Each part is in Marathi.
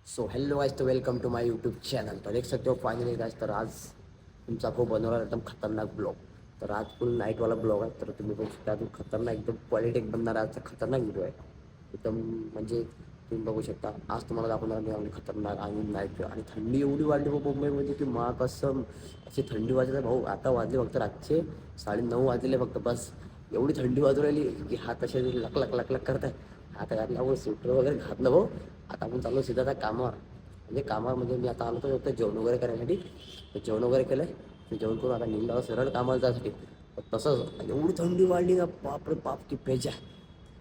सो हॅलो गाइस, तो welcome to my YouTube channel. तर एक सत्य फायनली गाइस, तर आज तुमचा खूप बनवणार एकदम खतरनाक ब्लॉग. तर आज फुल नाईटवाला ब्लॉग आहे. तर तुम्ही बघू शकता अजून खतरनाक एकदम क्वालिटी बनणार आजचा खतरनाक व्हिडिओ आहे. एकदम म्हणजे तुम्ही बघू शकता आज तुम्हाला दाखवणार मी आम्ही खतरनाक आणि नाईट. आणि थंडी एवढी वाढली हो मुंबईमध्ये की मा कसं अशी थंडी वाजत आहे भाऊ. आता वाजले फक्त रातचे 9:30 वाजले फक्त. बस एवडी थंडी वाजू राहिली की हात असे लक लक लक लक करत आहे. हात घातला व स्वेटर वगैरे घातलं भाऊ. आता आपण चालू सीधा त्या कामावर. म्हणजे मी आता आलो होतो जेवण वगैरे करण्यासाठी. तर जेवण वगैरे केलं. ते जेवण करून आता निघालो सरळ कामाला जायसाठी. तसंच एवढी थंडी वाढली ना, बापरे बाप की पेजा.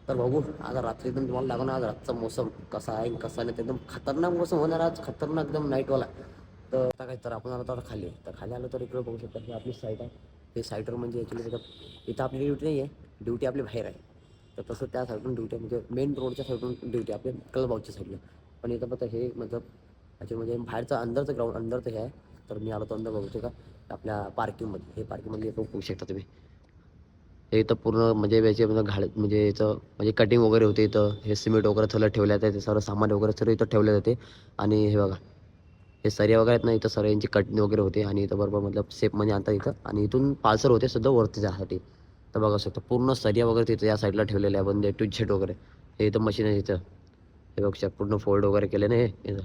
तर बघू आता रात्री एकदम तुम्हाला दाखवणार आज रातचा मोसम कसा आहे कसा नाही. एकदम खतरनाक मोसम होणार आज, खतरनाक एकदम नाईटवाला. तर आता काय, तर आपण आलो आता खाली. तर खाली आलो तर इकडे बघू शकता ही आपली साईट आहे. हे साईटवर म्हणजे ॲक्च्युली त्याच्यात इथं आपली ड्युटी नाही आहे, ड्युटी आपली बाहेर आहे. तर तसं त्या साईडून ड्युटी म्हणजे मेन रोडच्या साईडून ड्युटी आपल्या कलबागच्या साईडला. पण इथं फक्त हे मतलब म्हणजे बाहेरचं अंदरचं ग्राउंड अंदरचं हे आहे. तर मी आलो तो अंदर बघू का आपल्या पार्किंगमध्ये. हे पार्किंगमध्ये बघू शकता तुम्ही. हे इथं पूर्ण म्हणजे याचे म्हणजे याचं म्हणजे कटिंग वगैरे होते इथं. हे सिमेंट वगैरे थोडं ठेवलं जाते, सर्व सामान वगैरे सर्व इथं ठेवले जाते. आणि हे बघा हे सरिया वगैरे आहेत ना, इथं सर्व यांची कटिंग वगैरे होते. आणि इथं बरोबर मतलब सेपमध्ये आणतात इथं. आणि इथून पार्सल होते सुद्धा वरती जाण्यासाठी. तर बघा शकता पूर्ण सरिया वगैरे तिथं या साईडला ठेवलेलं आहे बंद टू झेट वगैरे. हे इथं मशीन आहे इथं. हे बघू शकता पूर्ण फोल्ड वगैरे केले ना हे इथं.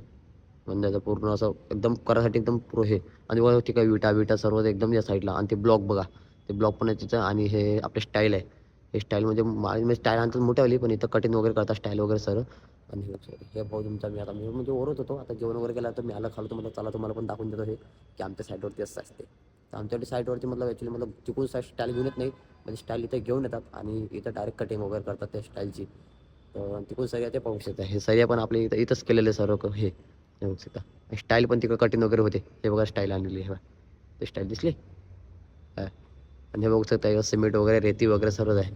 म्हणजे पूर्ण असं एकदम करासाठी एकदम प्रो हे. आणि वर ठीक आहे विटा विटा सर्व एकदम या साईडला. आणि ते ब्लॉक बघा, ते ब्लॉक पण आहे तिथं. आणि हे आपले स्टाईल आहे. हे स्टाईल म्हणजे स्टाईल आणतात मोठ्यावाली, पण इथं कटिंग वगैरे करतात स्टाईल वगैरे सर्व. आणि हे भाऊ तुमचा मी आता मी म्हणजे ओरत होतो. आता जेवण वगैरे केलं तर मी आला खालो. तुम्हाला चला तुम्हाला पण दाखवून देतो हे की आमच्या साईडवरती असं असते. तर आमच्याकडे साईडवरती मतलब ॲक्च्युली मतलब तिकडून स्टाईल घेऊन येत नाही. म्हणजे स्टाईल इथे घेऊन येतात आणि इथं डायरेक्ट कटिंग वगैरे करतात त्या स्टाईलची. तर तिकडून सरिया ते पाहू शकता. हे सरिया पण आपले इथंच केलेलं सर्व हे. हे बघू शकता स्टाईल पण तिकडं कटिंग वगैरे होते. हे बघा स्टाईल आणलेली हे बघा. ते स्टाईल दिसली हा. आणि हे बघू शकता सिमेंट वगैरे रेती वगैरे सर्वच आहे.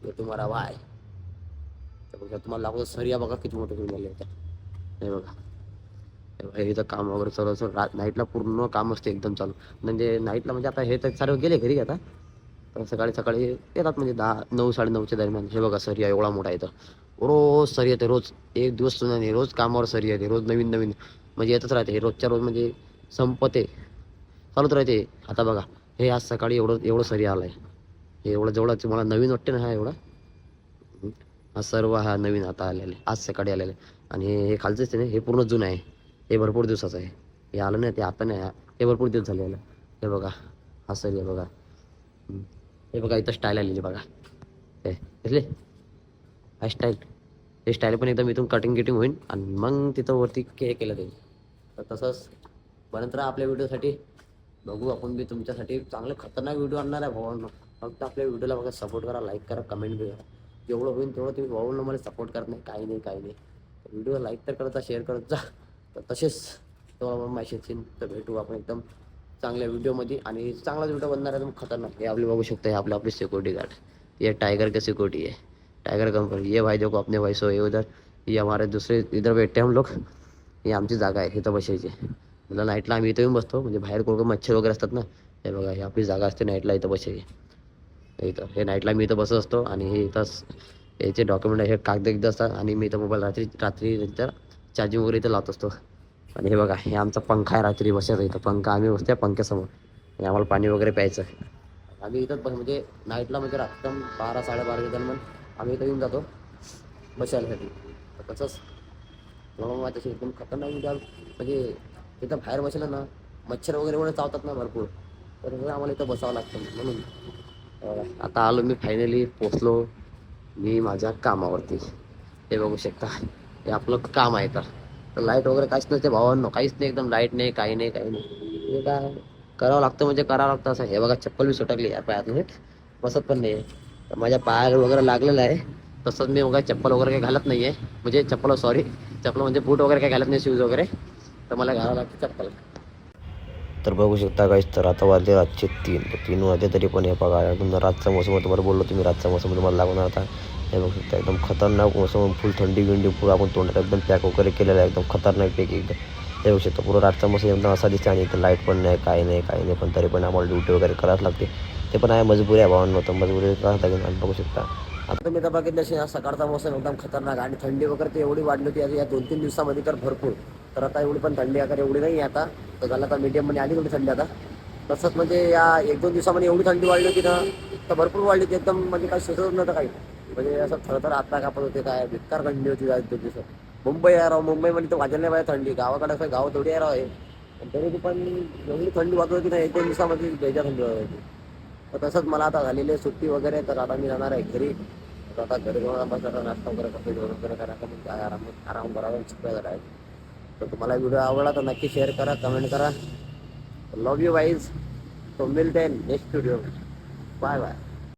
हे तुम्हाला वाय तर बघा तुम्हाला लागतो सरिया बघा किती मोठं घेऊन आले होतं. हे बघा हे इथं काम वगैरे सर्व सर्व नाईटला पूर्ण काम असते एकदम चालू. म्हणजे नाईटला म्हणजे आता हे तर सर्व गेले घरी आता. तर सकाळी सकाळी येतात म्हणजे 10 9 9:30च्या दरम्यान. हे बघा सरिया एवढा मोठा येतं. रोज सर येते रोज. एक दिवस सुद्धा नाही, रोज कामावर सर येते रोज. नवीन नवीन म्हणजे येतच राहते. हे रोजच्या रोज म्हणजे संपते चालूच राहते. आता बघा हे आज सकाळी एवढं एवढं सरी आलं आहे. हे एवढं जेवढं तुम्हाला नवीन वाटते ना हा एवढा. हा सर्व हा नवीन आता आलेले आज सकाळी आलेले. आणि हे खालचंच ते हे पूर्ण जुनं आहे. हे भरपूर दिवसाचं आहे. हे आलं नाही ते आता नाही, हे भरपूर दिवस झाले आलं. हे बघा हा सरी आहे बघा. हे बघा इथं स्टाईल आलेली बघा. हे दिसले हा स्टाईल. हे स्टाईल पण एकदम इथून कटिंग गिटिंग होईल आणि मग तिथं वरती हे केलं जाईल. तर तसंच बनत राहा आपल्या व्हिडिओसाठी. बघू आपण बी तुमच्यासाठी चांगले खतरनाक व्हिडिओ आणणार आहे भावांनो. फक्त आपल्या व्हिडिओला बघा सपोर्ट करा, लाईक करा, कमेंट बी करा. जेवढं होईल तेवढं तुम्ही भावांनो मला सपोर्ट करत नाही, काही नाही काही नाही. व्हिडिओ लाईक तर करत जा, शेअर करत जा. तर तसेच तुम्हाला मॅसेज येईल. तर भेटू आपण एकदम चांगल्या व्हिडिओमध्ये. आणि चांगलाच व्हिडिओ बनणार आहे एकदम खतरनाक. हे आपले बघू शकता हे आपले सिक्युरिटी गार्ड. ये टाइगर के सिक्योरिटी है, टाइगर कंपनी. ये भाई देखो अपने भाई सोए उधर. ये हमारे दूसरे इधर बैठे हम लोग. ही आमची जागा आहे इथं बसायची. मला नाईटला आम्ही इथं येऊन बसतो. म्हणजे बाहेर कोण मच्छर वगैरे असतात ना. हे बघा ही आपली जागा असते नाईटला इथं बसायची. इथं हे नाईटला मी इथं बसत असतो. आणि हे इथंच याचे डॉक्युमेंट हे कागद एकदा असतात. आणि मी इथं मोबाईल रात्री रात्री नंतर चार्जिंग वगैरे इथं लावत असतो. आणि हे बघा हे आमचा पंखा आहे. रात्री बसायचा इथं पंखा. आम्ही बसतो पंख्यासमोर. हे आम्हाला पाणी वगैरे प्यायचं आहे. आम्ही इथंच म्हणजे नाईटला म्हणजे रात्री 12 12:30 दरम्यान आम्ही इथं येऊन जातो बसायसाठी. तर तसंच मग तशी एकदम खतरनाक म्हणजे इथं बाहेर बसलं ना मच्छर वगैरे एवढे चावतात ना भरपूर. तर हे आम्हाला इथं बसावं लागतं म्हणून. आता आलो मी फायनली पोचलो मी माझ्या कामावरती. हे बघू शकता हे आपलं काम आहे. तर लाईट वगैरे काहीच नसते भावांनो, काहीच नाही एकदम. लाईट नाही काही नाही काही नाही. हे काय करावं लागतं म्हणजे करावं लागतं असं. हे बघा चप्पल बी सुटकली या पायात नीट बसत पण नाही. तर माझ्या पायाला वगैरे लागलेलं आहे. तसंच मी बघा चप्पल वगैरे काही घालत नाही आहे. म्हणजे चप्पल म्हणजे बूट वगैरे काही घालत नाही, शूज वगैरे. तर मला घालावं लागतं चप्पल. तर बघू शकता काहीच. तर आता वाजले रातचे 3 वाजले तरी पण हे बघा एकदम रातचा मोसम. तुम्हाला बोललो तुम्ही रातचा मोसम तुम्हाला लागणार आता. हे बघू शकता एकदम खतरनाक मोसम. फुल थंडी गिंडी पुरं आपण तोंडात एकदम पॅक वगैरे केलेलं आहे एकदम खतरनाक पैकी एकदम. हे बघू शकता पुरं रातचा मोसम एकदम असा दिसते. आणि इथं लाईट पण नाही काही नाही काही नाही. पण तरी पण आम्हाला ड्युटी वगैरे करावंच लागते. ते पण आहे मजबुरी आहे भावांनो. तर मजबुरी करावंच लागेल. आणि बघू शकता आता तुम्ही तर बघितलं असेल ना, सकाळचा मोसम एकदम खतरनाक आणि थंडी वगैरे तर एवढी वाढली होती आता या 2-3 दिवसामध्ये तर भरपूर. तर आता एवढी पण थंडी अगर एवढी नाही आहे आता, तर झालं आता मीडियममध्ये आली थोडी थंडी आता. तसंच म्हणजे या 1-2 दिवसामध्ये एवढी थंडी वाढली होती ना, तर भरपूर वाढली होती एकदम, म्हणजे काही सुचत नव्हतं काही. म्हणजे असं थरथर हातपाय कापत होते, काय बेकार थंडी होती या 1-2 दिवसात. मुंबई आहे राव, मुंबईमध्ये तर वाजायला नाही पाहिजे थंडी, गावाकडे असं गाव थोडी आहे राव हे. पण तरी पण एवढी थंडी वाजत होती ना 1-2 दिवसामध्ये बेजार थंडी वाजत होती. तर तसंच मला आता झालेली आहे सुट्टी वगैरे, तर आता मी जाणार आहे घरी. तर आता घरी जाऊन बसायला नाश्ता वगैरे करतो, जेवण वगैरे करायचं, मग काय आराम करावा चिकन आहे. तर तुम्हाला व्हिडिओ आवडला तर नक्की शेअर करा, कमेंट करा. लव यू गाईज. तो मिलते हैं नेक्स्ट व्हिडिओ. Bye bye.